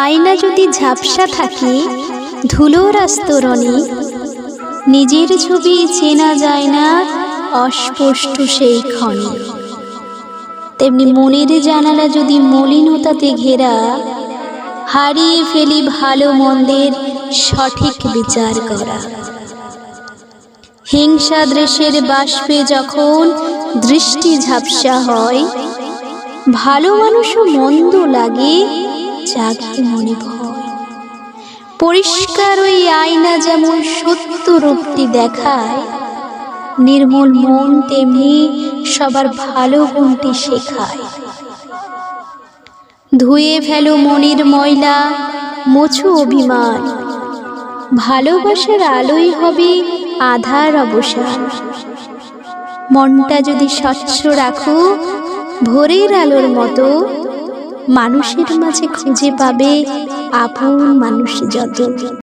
আয়না যদি ঝাপসা থাকে ধুলোর আস্তরণে, নিজের ছবি চেনা যায় না অস্পষ্ট সেই ক্ষণে। তেমনি মনের জানালা যদি মলিনতাতে ঘেরা, হারিয়ে ফেলি ভালো মন্দের সঠিক বিচার করা। হিংসা দ্বেষের বাষ্পে যখন দৃষ্টি ঝাপসা হয়, ভালো মানুষও মন্দ লাগে, জাগে মনে ভয়। পরিষ্কার ওই আয়না যেমন সত্য রূপটি দেখায়, নির্মল মন তেমনি সবার ভালো গুণটি শেখায়। ধুয়ে ফেলো মনের ময়লা, মোছো অভিমান, ভালোবাসার আলোই হবে আধার অবসান। মনটা যদি স্বচ্ছ রাখো ভোরের আলোর মতো, মানুষের মাঝে খুঁজে পাবে আপন মানুষ যত।